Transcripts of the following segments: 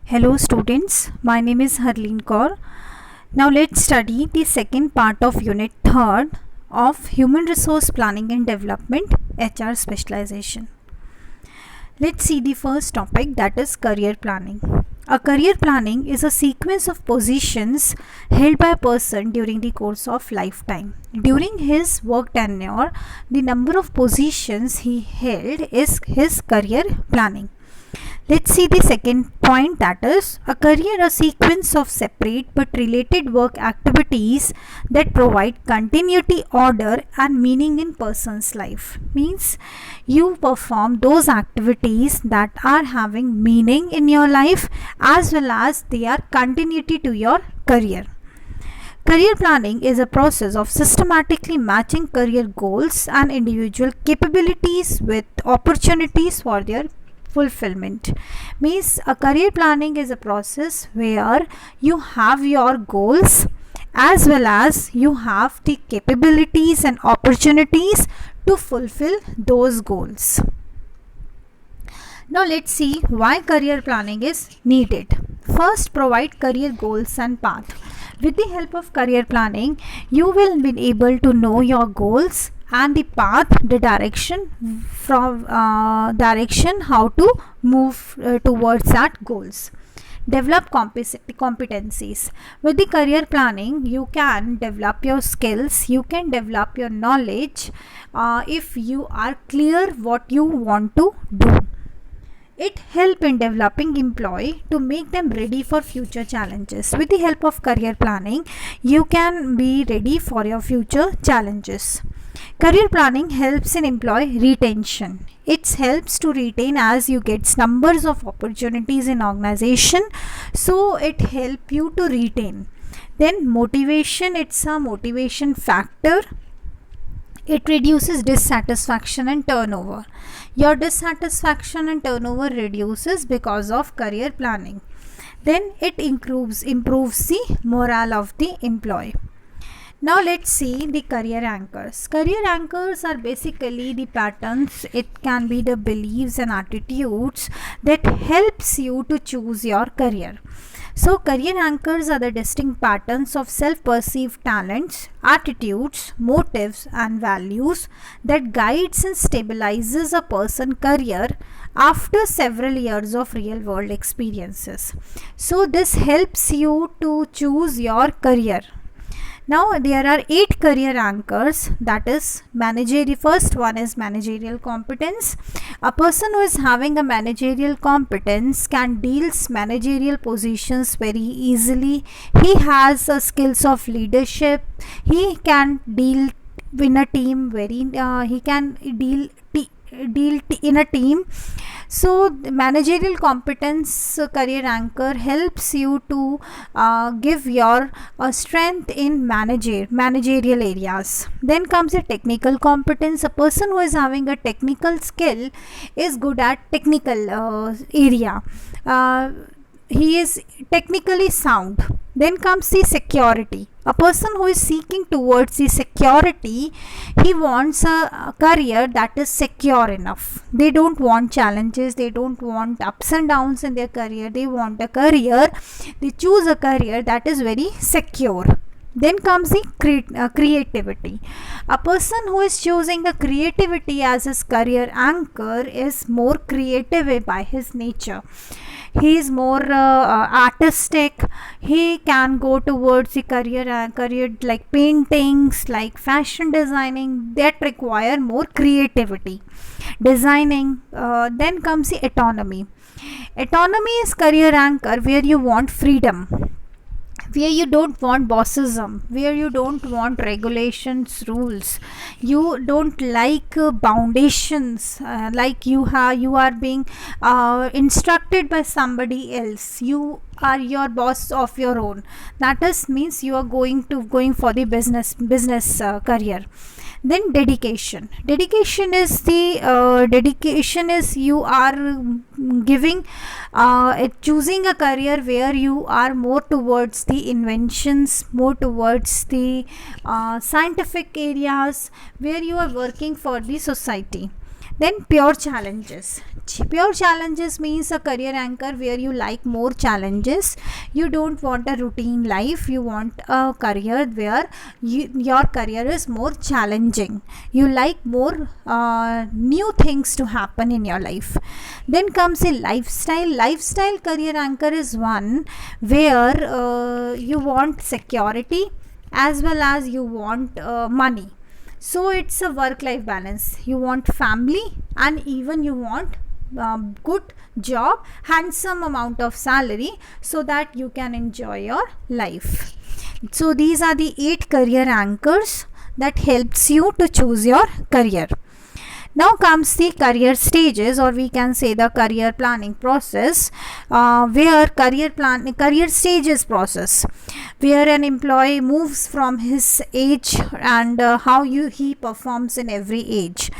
Hello students, my name is Harleen Kaur. Now let's study the second part of Unit 3rd of Human Resource Planning and Development HR Specialization. Let's see the first topic, that is career planning. A career planning is a sequence of positions held by a person during the course of lifetime. During his work tenure, the number of positions he held is his career planning. Let's see the second point, that is a career, a sequence of separate but related work activities that provide continuity, order and meaning in person's life. Means you perform those activities that are having meaning in your life as well as they are continuity to your career. Career planning is a process of systematically matching career goals and individual capabilities with opportunities for their fulfillment. Means a career planning is a process where you have your goals as well as you have the capabilities and opportunities to fulfill those goals. Now let's see why career planning is needed. First, provide career goals and path. With the help of career planning, you will be able to know your goals and the path, the direction how to move towards that goals. Develop competencies. With the career planning, you can develop your skills, you can develop your knowledge if you are clear what you want to do. It helps in developing employee to make them ready for future challenges. With the help of career planning, you can be ready for your future challenges. Career planning helps in employee retention. It helps to retain as you get numbers of opportunities in organization, so it helps you to retain. Then motivation, it's a motivation factor. It reduces dissatisfaction and turnover. Your dissatisfaction and turnover reduces because of career planning. Then it improves the morale of the employee. Now let's see the career anchors. Career anchors are basically the patterns, it can be the beliefs and attitudes that helps you to choose your career. So career anchors are the distinct patterns of self-perceived talents, attitudes, motives and values that guides and stabilizes a person's career after several years of real world experiences. So this helps you to choose your career. Now there are 8 career anchors, that is managerial. First one is managerial competence. A person who is having a managerial competence can deal managerial positions very easily. He has skills of leadership. He can deal in a team he can deal in a team. So the managerial competence career anchor helps you to give your strength in managerial areas. Then comes a technical competence. A person who is having a technical skill is good at technical area. He is technically sound. Then comes the security. A person who is seeking towards the security, he wants a career that is secure enough. They don't want challenges, they don't want ups and downs in their career. They want a career, they choose a career that is very secure. Then comes the creativity. A person who is choosing a creativity as his career anchor is more creative by his nature. He is more artistic. He can go towards the career like paintings, like fashion designing, that require more creativity. Designing. Then comes the autonomy. Autonomy is career anchor where you want freedom, where you don't want bossism, where you don't want regulations, rules. You don't like foundations, like you are being instructed by somebody else. You are your boss of your own. That is means you are going for the business career. Then dedication is the dedication is you are giving choosing a career where you are more towards the inventions, more towards the scientific areas, where you are working for the society. Then pure challenges. Pure challenges means a career anchor where you like more challenges. You don't want a routine life. You want a career where your career is more challenging. You like more new things to happen in your life. Then comes a lifestyle. Lifestyle career anchor is one where you want security as well as you want money. So it's a work-life balance. You want family and even you want good job, handsome amount of salary so that you can enjoy your life. So these are the 8 career anchors that helps you to choose your career. Now comes the career stages, or we can say the career planning process, where career stages process, where an employee moves from his age and how he performs in every age.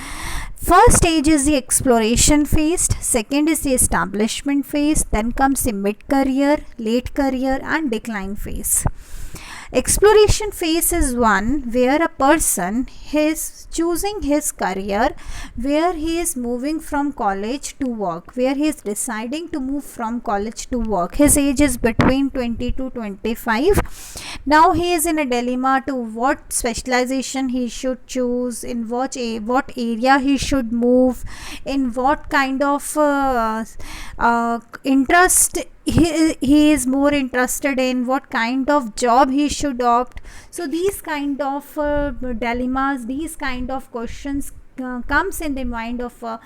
First stage is the exploration phase, second is the establishment phase, then comes the mid-career, late career and decline phase. Exploration phase is one where a person is choosing his career, where he is moving from college to work, where he is deciding to move from college to work. His age is between 20 to 25. Now he is in a dilemma to what specialization he should choose, in what area he should move, in what kind of interest he is more interested in, what kind of job he should opt. So these kind of dilemmas, these kind of questions comes in the mind of a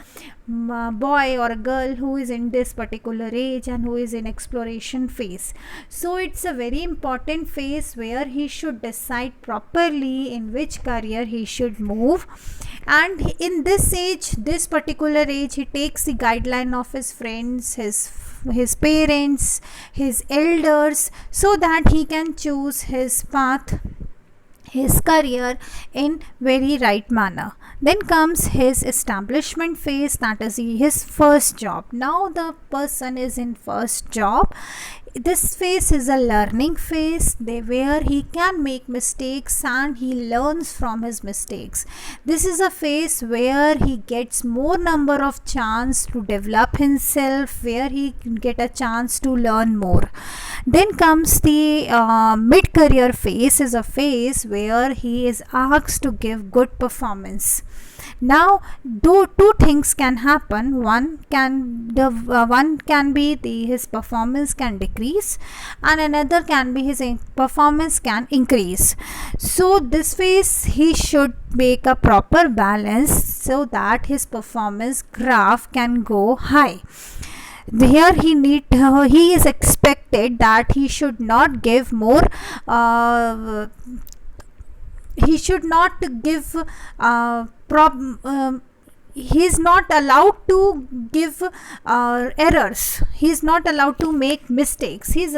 boy or a girl who is in this particular age and who is in exploration phase. So it's a very important phase where he should decide properly in which career he should move. And in this age, this particular age, he takes the guideline of his friends, his parents, his elders, so that he can choose his path, his career in very right manner. Then comes his establishment phase, that is his first job. Now the person is in first job. This phase is a learning phase where he can make mistakes and he learns from his mistakes. This is a phase where he gets more number of chance to develop himself, where he can get a chance to learn more. Then comes the mid-career phase, is a phase where he is asked to give good performance. Now, two things can happen. One can be his performance can decrease, and another can be his performance can increase. So this phase he should make a proper balance so that his performance graph can go high. Here he is expected that he should not give more. He should not give he is not allowed to give errors. He is not allowed to make mistakes. He is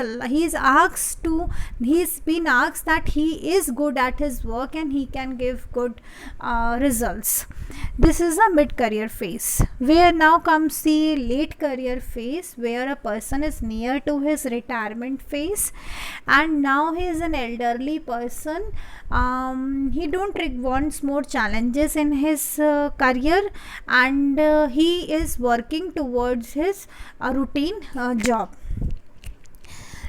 been asked that he is good at his work and he can give good results. This is a mid-career phase, where now comes the late career phase, where a person is near to his retirement phase and now he is an elderly person. He wants more challenges in his career, and he is working towards his routine job.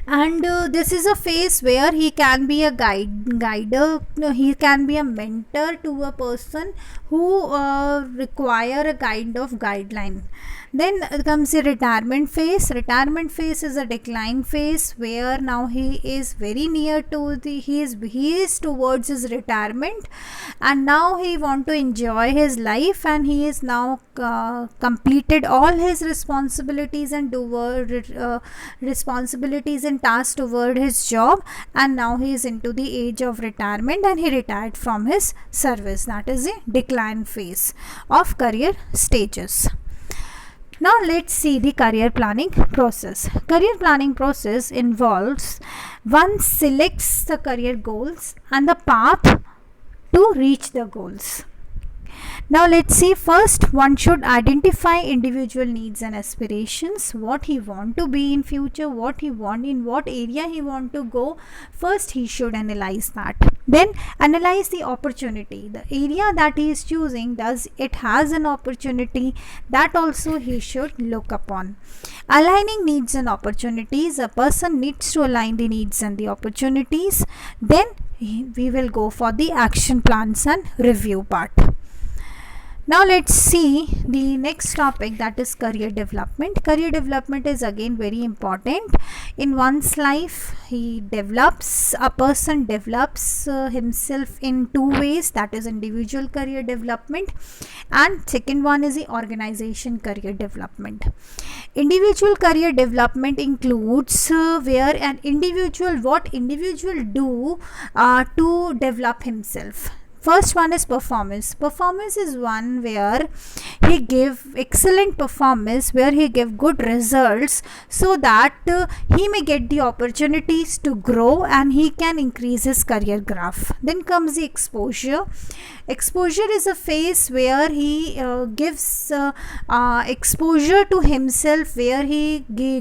And this is a phase where he can be a guider, he can be a mentor to a person who require a kind of guideline. Then comes the retirement phase. Retirement phase is a decline phase where now he is very near to he is towards his retirement, and now he want to enjoy his life, and he is now completed all his responsibilities and responsibilities and tasks toward his job, and now he is into the age of retirement and he retired from his service. That is the decline phase of career stages. Now let's see the career planning process. Career planning process involves one selects the career goals and the path to reach the goals. Now let's see, first one should identify individual needs and aspirations, what he want to be in future, what he want, in what area he want to go. First he should analyze that. Then analyze the opportunity. The area that he is choosing, does it has an opportunity? That also he should look upon. Aligning needs and opportunities. A person needs to align the needs and the opportunities. Then we will go for the action plans and review part. Now let's see the next topic, that is career development. Career development is again very important in one's life. A person develops himself in two ways, that is individual career development, and second one is the organization career development. Individual career development includes where an individual, what individual do to develop himself. First one is performance. Performance is one where he give excellent performance, where he give good results, so that he may get the opportunities to grow and he can increase his career graph. Then comes the exposure. Exposure is a phase where he gives exposure to himself, where he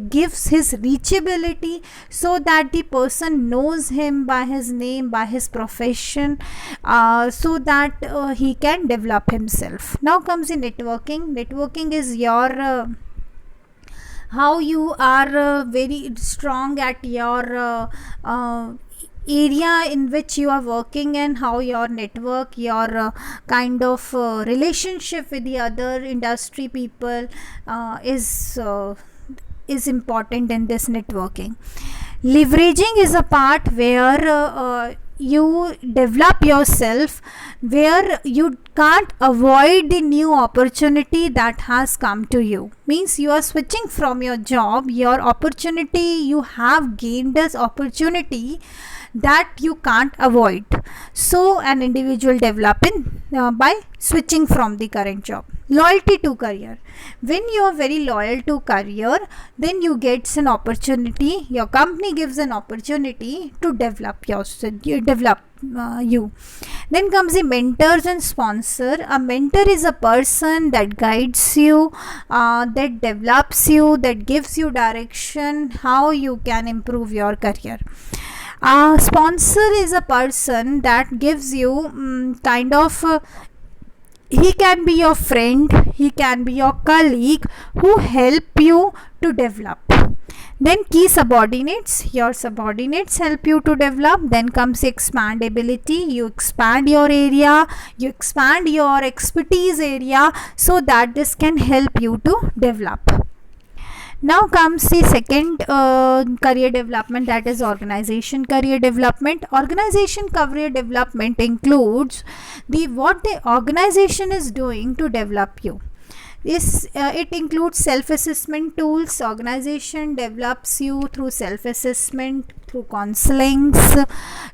gives his reachability, so that the person knows him by his name, by his profession, so that he can develop himself. Now comes the networking. Networking is your how you are very strong at your area in which you are working, and how your network, your kind of relationship with the other industry people is important in this networking. Leveraging is a part where you develop yourself, where you can't avoid the new opportunity that has come to you. Means you are switching from your job, your opportunity, you have gained this opportunity that you can't avoid. So an individual developing by switching from the current job. Loyalty to career. When you are very loyal to career, then you get an opportunity, your company gives an opportunity to develop you. Then comes the mentors and sponsor. A mentor is a person that guides you, that develops you, that gives you direction how you can improve your career. Sponsor is a person that gives you kind of he can be your friend, he can be your colleague who help you to develop. Then key subordinates. Your subordinates help you to develop. Then comes expandability. You expand your area, you expand your expertise area, so that this can help you to develop. Now comes the second career development, that is organization career development. Organization career development includes what the organization is doing to develop you. It includes self-assessment tools. Organization develops you through self-assessment, through counselings,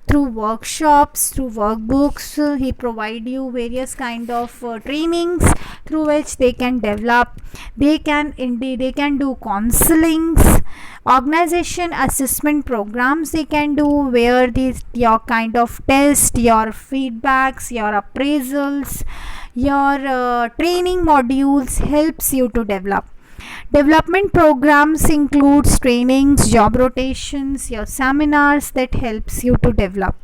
through workshops, through workbooks. He provide you various kind of trainings through which they can develop. They can do counselings, organization assessment programs they can do, where your kind of test, your feedbacks, your appraisals, your training modules helps you to develop. Development programs includes trainings, job rotations, your seminars that helps you to develop.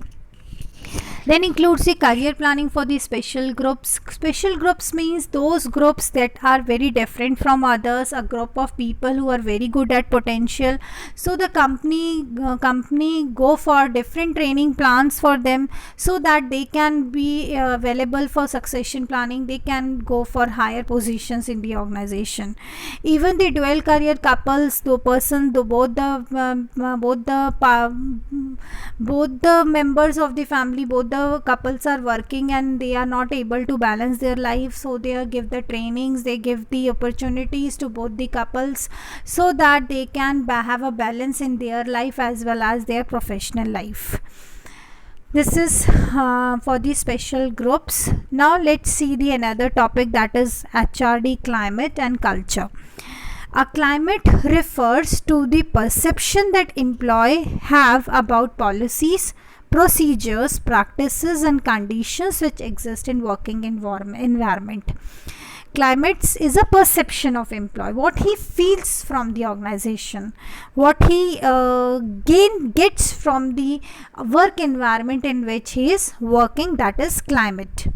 Then includes the career planning for the special groups. Special groups means those groups that are very different from others, a group of people who are very good at potential. So the company go for different training plans for them, so that they can be available for succession planning. They can go for higher positions in the organization. Even the dual career couples, both the members of the family, both the couples are working and they are not able to balance their life, so they give the trainings, they give the opportunities to both the couples, so that they can have a balance in their life as well as their professional life. This is for the special groups. Now let's see the another topic, that is HRD, climate and culture. A climate refers to the perception that employees have about policies, procedures, practices and conditions which exist in working environment. Climates is a perception of employee, what he feels from the organization, what he gets from the work environment in which he is working, that is climate.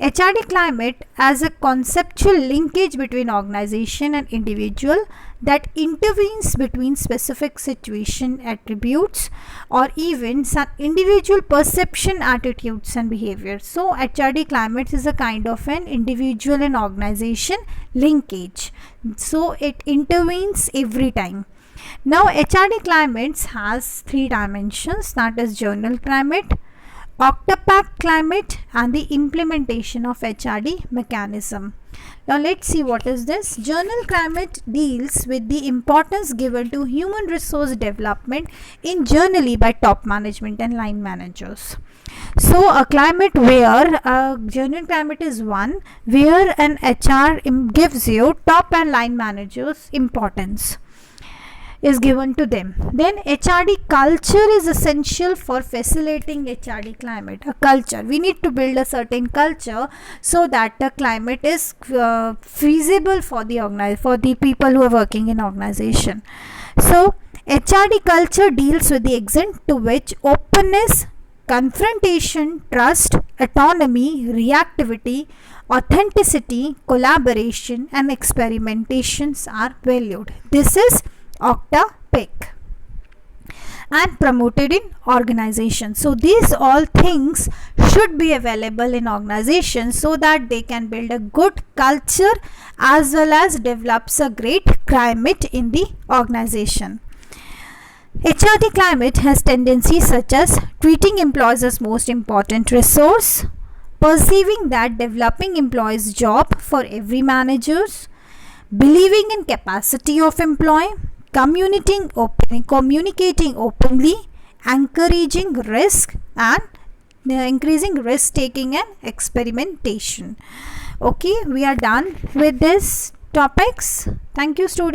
HRD climate as a conceptual linkage between organization and individual that intervenes between specific situation attributes or even some individual perception, attitudes and behavior. So HRD climate is a kind of an individual and organization linkage. So it intervenes every time. Now HRD climates has 3 dimensions, that is journal climate, Octopact climate and the implementation of HRD mechanism. Now let's see what is this. Journal climate deals with the importance given to human resource development in journally by top management and line managers. So a climate where journal climate is one where an HR gives you top and line managers importance is given to them. Then HRD culture is essential for facilitating HRD climate. A culture, we need to build a certain culture so that the climate is feasible for the people who are working in organization. So HRD culture deals with the extent to which openness, confrontation, trust, autonomy, reactivity, authenticity, collaboration and experimentations are valued. This is Octopact and promoted in organizations. So these all things should be available in organizations so that they can build a good culture as well as develops a great climate in the organization. HRD climate has tendencies such as treating employees as most important resource, perceiving that developing employees' job for every managers, believing in capacity of employee, communicating openly, encouraging risk and increasing risk taking and experimentation. Okay, we are done with this topics. Thank you, students.